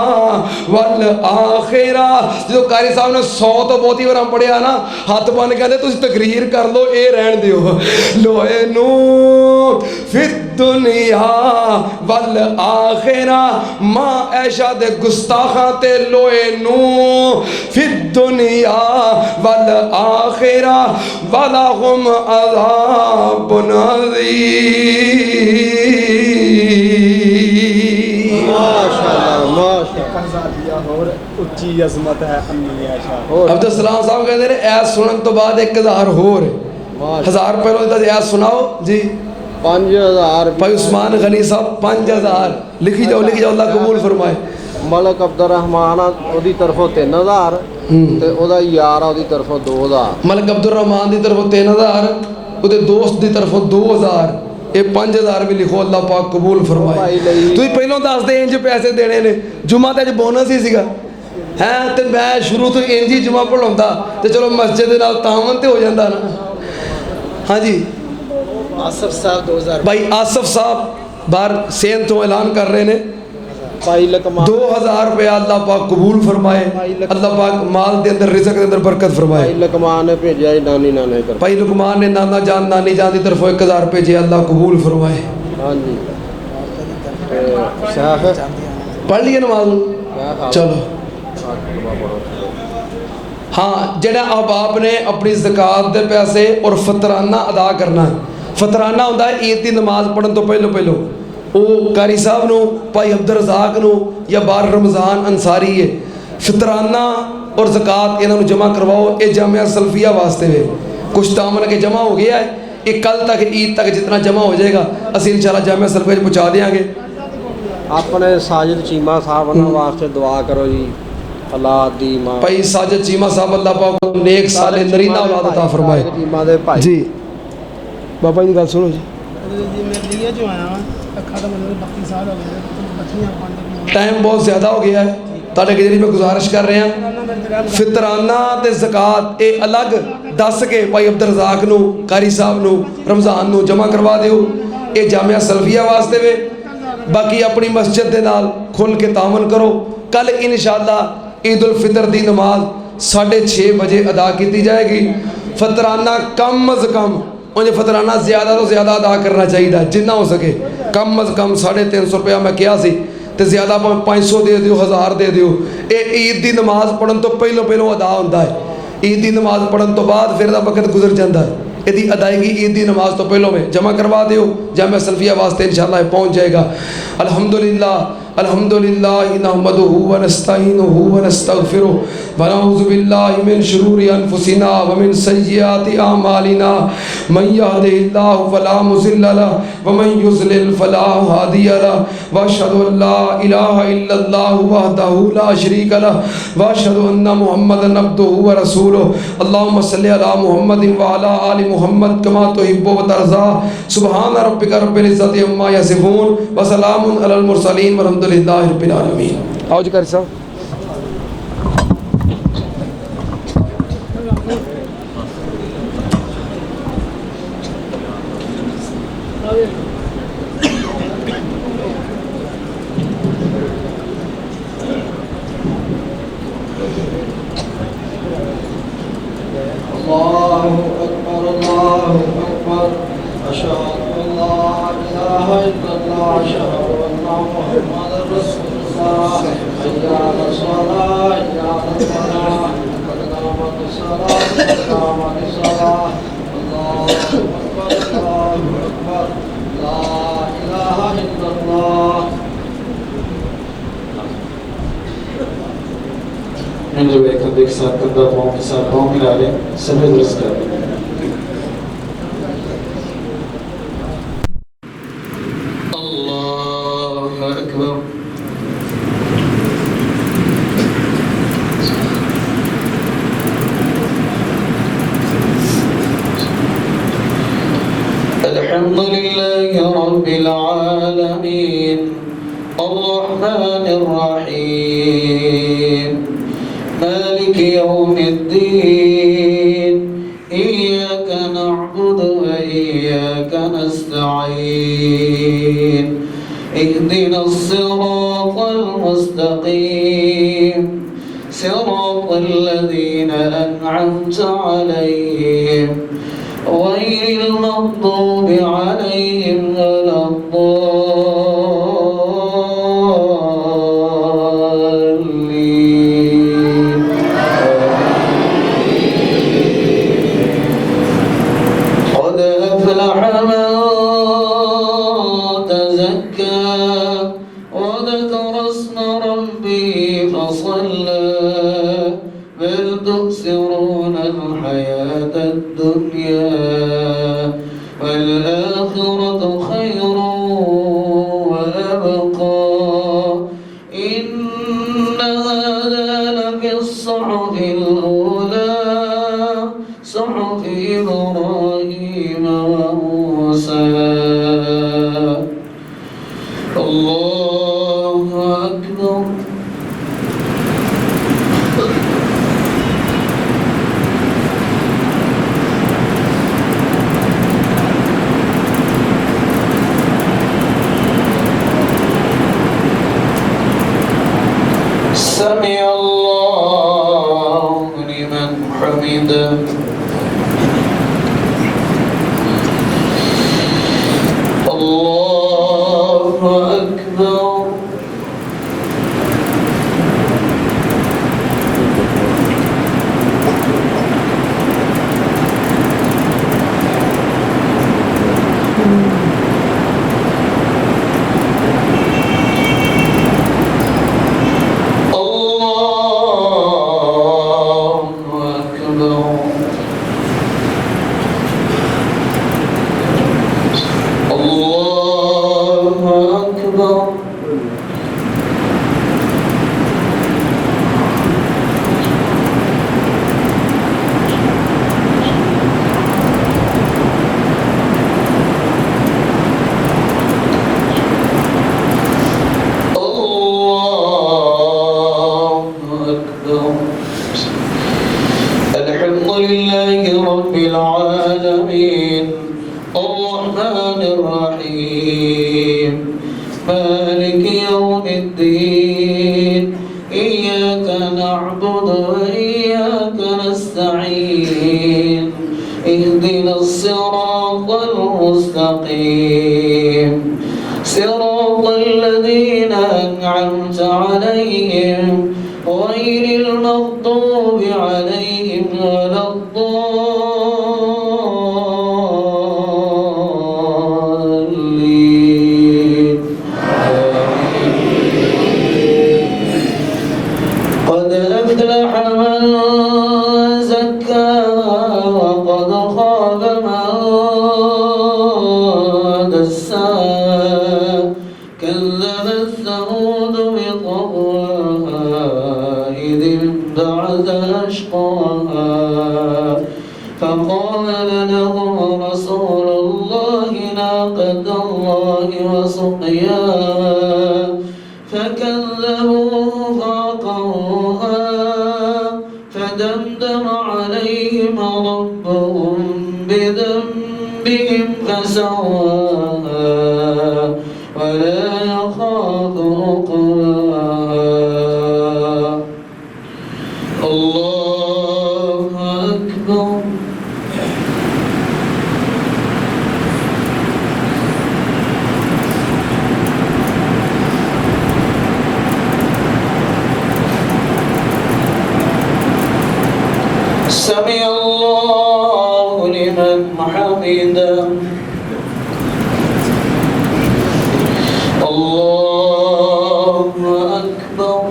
वल आखिरा। जो कारी साहब ने 100 तो बहुत ही बार पढ़िया ना, हाथ बन कहते तुम तकरीर कर लो, ये रहन दियो। लुइनू फिद दुनिया वल आखिरा, मां ऐशा दे गुस्ताखा ते लुइनू फिद दुनिया वल आखिरा वलहुम अज़ाबुन अज़ीम। माशाअल्लाह माशाअल्लाह, और उच्ची अजमत है अम्मी आयशा। अब्दुल सलाम साहब कहते हैं ऐस सुनने तो बाद 1000 होर 1000 पहले ऐस सुनाओ जी। 5000 भाई उस्मान गनी साहब 5000 लिखी जाओ, लिखी जाओ, अल्लाह कबूल फरमाए। मलक अब्दुल रहमान ओदी तरफों 3000 ते ओदा यार ओदी तरफों 2000। मलक अब्दुल रहमान की तरफों 3000, उहदे दोस्त की तरफों 2000, ये 5000 भी लिखो, अल्लाह पाक कबूल फरमाए। तुसीं पहलों दस दे इंज पैसे देने ने, जुमा तो अज बोनस ही सीगा हैं, तो मैं शुरू तो इंज ही जुमा पढ़ाउंदा तो चलो मस्जिद दे नाल तावन ते हो जाता ना। हाँ जी आसफ साहब 2000 भाई आसफ साहब बाहर सेन तो ऐलान कर रहे हैं भाई लकमान 2000 रुपया, अल्लाह पाक कबूल फरमाए, अल्लाह पाक माल के अंदर रिज़्क़ के अंदर बरकत फरमाए। भाई लकमान ने भेजा नानी नाने कर, भाई लुकमान ने नाना जान नानी जान की तरफों 1000 भेजे, अल्लाह कबूल फरमाए। हाँ जी शेख पढ़ लिए नमाज चलो। हाँ जेड़ा अहबाब ने अपनी ज़कात के पैसे और फतराना अदा करना है, फतराना होंदा है ईद की नमाज पढ़न तो पहलो वो कारी साहब नूं, भाई अब्दुल रज़ाक नूं या बार रमज़ान अंसारी है, फितराना और ज़कात इन्हों जमा करवाओ। ये जामिया सल्फिया वास्ते वे कुछ दामन के जमा हो गया है, ये कल तक ईद तक जितना जमा हो जाएगा असीं इंशाअल्लाह जामिया सल्फिया पहुँचा देंगे। ਆਪਣੇ ਸਾਜਿਦ ਚੀਮਾ ਸਾਹਿਬ ਉਹਨਾਂ ਵਾਸਤੇ ਦੁਆ ਕਰੋ ਜੀ, ਔਲਾਦ ਦੀ ਮਾਂ ਭਾਈ ਸਾਜਦ ਚੀਮਾ ਸਾਹਿਬ ਅੱਲਾਹ ਪਾਕ ਨੇਕ ਸਾਲੇ ਨਰੀਨਾ ਔਲਾਦ عطا ਫਰਮਾਏ। ਸਾਜਿਦ ਚੀਮਾ ਦੇ ਭਾਈ ਜੀ ਬਾਬਾ ਜੀ ਦੀ ਗੱਲ ਸੁਣੋ ਜੀ। जी मैं दिल्ली जो आया हाँ अखा तो मतलब 32 साल हो गए बच्चियाँ पानी ਟਾਈਮ ਬਹੁਤ ਜ਼ਿਆਦਾ ਹੋ ਗਿਆ ਹੈ, ਤੁਹਾਡੇ ਅੱਗੇ ਜਿਹੜੀ ਮੈਂ ਗੁਜ਼ਾਰਿਸ਼ ਕਰ ਰਿਹਾ ਫਿਤਰਾਨਾ ਤੇ ਜ਼ਕਾਤ ਇਹ ਅਲੱਗ ਦੱਸ ਕੇ ਭਾਈ ਅਬਦੁਲ ਰਜ਼ਾਕ ਨੂੰ, ਕਾਰੀ ਸਾਹਿਬ ਨੂੰ, ਰਮਜ਼ਾਨ ਨੂੰ ਜਮ੍ਹਾਂ ਕਰਵਾ ਦਿਓ। ਇਹ ਜਾਮਿਆ ਸਲਫੀਆ ਵਾਸਤੇ ਵੇ। ਬਾਕੀ ਆਪਣੀ ਮਸਜਿਦ ਦੇ ਨਾਲ ਖੁੱਲ ਕੇ ਤਾਮਨ ਕਰੋ। ਕੱਲ ਇਨਸ਼ਾਅੱਲਾ ਈਦ ਉਲ ਫਿਤਰ ਦੀ ਨਮਾਜ਼ 6:30 ਵਜੇ ਅਦਾ ਕੀਤੀ ਜਾਏਗੀ। ਫਤਰਾਨਾ ਕਮ ਅਜ਼ ਕਮ उन्हें फतराना ज़्यादा तो ज़्यादा अदा करना चाहिए जिन्ना हो सके। कम अज़ कम 350 रुपया मैं किया सी तो ज़्यादा 500 दे दिओ, 1000 दे दिओ। ये ईद की नमाज़ पढ़न तो पहलों अदा होता है। ईद की नमाज़ पढ़न तो बाद फिर वक्त गुजर जाता है। यदि अदायगी ईद की नमाज तो पहलों में जमा करवा दिओ, जामिया सल्फिया वास्ते इंशाअल्लाह पहुँच जाएगा। अल्हम्दुलिल्लाह अल्हम्दुलिल्लाह नहमदुहु व नस्तईनुहु व नस्तगफिरुहु व नऊज़ु बिल्लाहि मिन शुरूरि अनफुसिना व मिन सय्यिआति अमालिना मन यहदिहिल्लाहु फला मुज़िल्ल लहु व मन युज़लिल फला हादिय लहु व अशहदु अन ला इलाहा इल्लल्लाहु वहदहु ला शरीका लहु व अशहदु अन्ना मुहम्मदन अब्दुहु व रसूलुहु। अल्लाहुम्मा सल्लि अला मुहम्मदिन व अला आलि मुहम्मद कमा तुहिब्बु व तर्ज़ा। सुब्हान रब्बिका रब्बिल इज़्ज़ति अम्मा यसिफून व सलामुन अलल मुरसलीन वल्हम्दुलिल्लाहि रब्बिल आलमीन। आओ जी कारी साहब। अल्लाहु अकबर अशहदु अल्ला इलाहा इल्लल्लाह अशहदु अन्ना मुहम्मदर रसूलुल्लाह हय्या अलस सलाह हय्या अलल फलाह क़द क़ामतिस सलाह क़द क़ामतिस सलाह। अल्लाहु अकबर ला इलाहा इल्लल्लाह। من جوائے کندے کے ساتھ کندہ پاؤں کے ساتھ پاؤں ملا لیں، سبھی درست کر لیں۔ اللہ اکبر۔ الحمد لله رب العالمين الرحمن الرحيم مالك يوم الدين إياك نعبد وإياك نستعين اهدنا الصراط المستقيم صراط الذين أنعمت عليهم غير المغضوب عليهم ولا الضالين. قد أفلح من تزكى وذكر اسم ربه فصلى بل تؤثرون الحياة الدنيا والآخرة خير وأبقى إن هذا لفي الصحف الأولى صحف إبراهيم وموسى. الله أكبر. سمع الله لمن حمده. الله أكبر. الله أكبر. الحمد لله رب العالمين الرحمن الرحيم مالك يوم الدين إياك نعبد وإياك نستعين اهدنا الصراط المستقيم صراط الذين أنعمت عليهم غير المغضوب عليهم ولا الضالين قد أفلح من زكاها وقد خاب من دساها كذبت ثمود بطغواها إذ انبعث أشقاها فقال لهم رسول الله ناقة الله وسقياها فكذبوه فعقروها فدمدم عليهم ربهم بذنبهم فسواها ولا يخاف عقباها الله أكبر سمع الله لمن حمده الله أكبر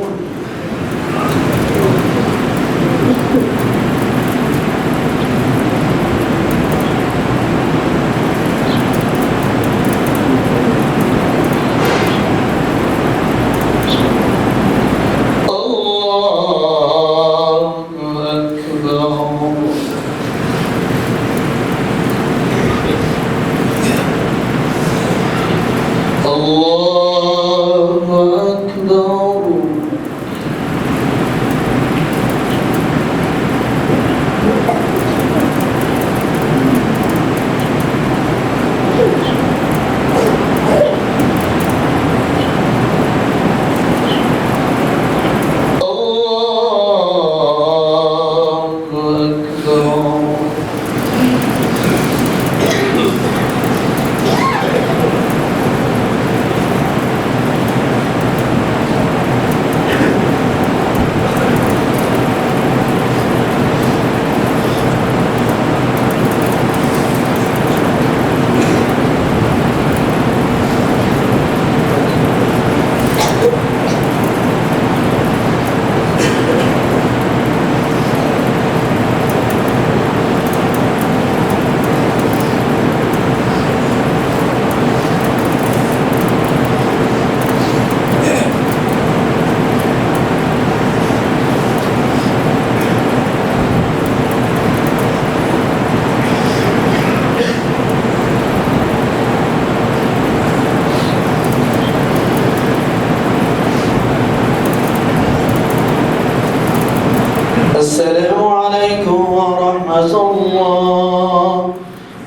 السلام عليكم ورحمة الله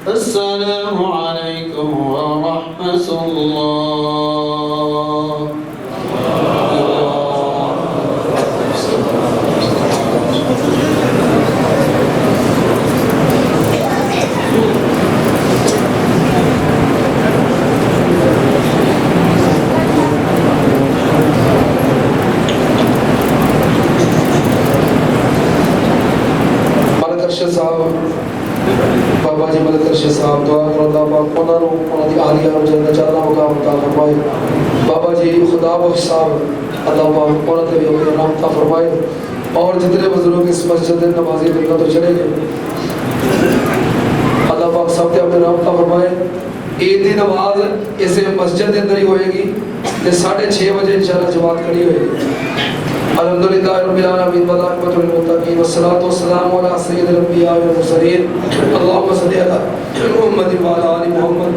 السلام عليكم ورحمة الله अरशद साहब बाबा जी मदद अरशद साहब दुआ करो अल्लाह पाक उन्होंने उन्होंने आलिया और जन्नत चाहना मुकाम अता फरमाए बाबा जी खुदा बख्श साहब अल्लाह पाक उन्होंने भी अपने नाम अता फरमाए और जितने बुजुर्ग इस मस्जिद में नमाजी दुनिया तो चले गए अल्लाह पाक सब ते अपने नाम अता फरमाए ईद की नमाज इस मस्जिद के अंदर ही होएगी ते 6:30 बजे इंशाअल्लाह जमात खड़ी होएगी अल्हम्दुलिल्लाह रब्बिल आलमीन वलाक़िबतुल मुत्तक़ीन वस्सलातु वस्सलामु अला सय्यिदिल अंबिया वल मुरसलीन अल्लाहुम्मा सल्लि अला मुहम्मद व अला आलि मुहम्मद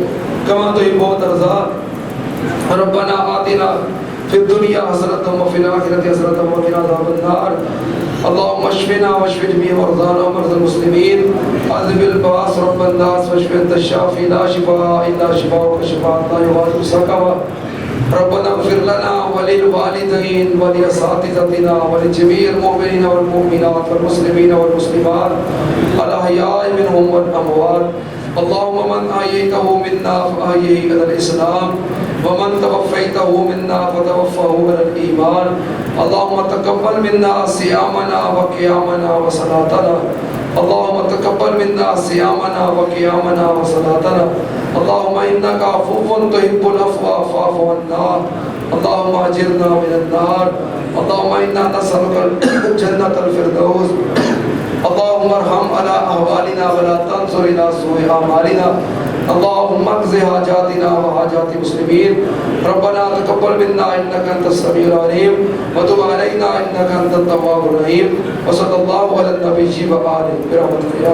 कमा तुहिब्बु व तर्ज़ा रब्बना आतिना फिद दुनिया हसनतम व फिल आखिरति हसनतम व क़िना अज़ाबन्नार। अल्लाहुम्मा अश्फिना वश्फि जमीअ मरज़ाना व मरज़ल मुस्लिमीन अज़हिबिल बास रब्बन नास वश्फि अंत शाफ़ी ला शिफ़ाअ इल्ला शिफ़ाउका शिफ़ाअन ला युग़ादिरु सक़मा। रब्बना इग़फिर लना व लिल वालिदैन व लि असातिज़तिना व लिजमीइल मुमिनीना वल मुमिनात वल मुस्लिमीना वल मुस्लिमात अल अहयाइ मिनहुम वल अमवात। अल्लाहुम्मा मन अहयैतहु मिन्ना फ़अहयिही अलल इस्लाम व मन तवफ़्फ़ैतहु मिन्ना फ़तवफ़्फ़हु अलल ईमान। अल्लाहुम्मा तक़ब्बल मिन्ना सियामना व क़ियामना व सलातना। अल्लाहुम्मा तक़ब्बल मिन्ना सियामना व क़ियामना व सलातना। अल्लाहुम्मा इन्नका अफ़्वुन तुहिब्बुल अफ़्वा फ़अफ़ु अन्ना। अल्लाहुम्मा अजिरना मिनन नार। अल्लाहुम्मा इन्ना नसअलुकल जन्नतल फ़िरदौस। अल्लाहुम्मा अरहम अला अहवालिना व ला तंसुर इला सूइ आमालिना। अल्लाहुम्मा क़ज़ि हाजातिना व हाजाति मुस्लिमीन। रब्बना तक़ब्बल मिन्ना इन्नका अंतस समीउल अलीम व तुब अलैना इन्नका अंतत तव्वाबुर रहीम। व सल्लल्लाहु अला नबिय्यि व आलिहि बिरहमतिका या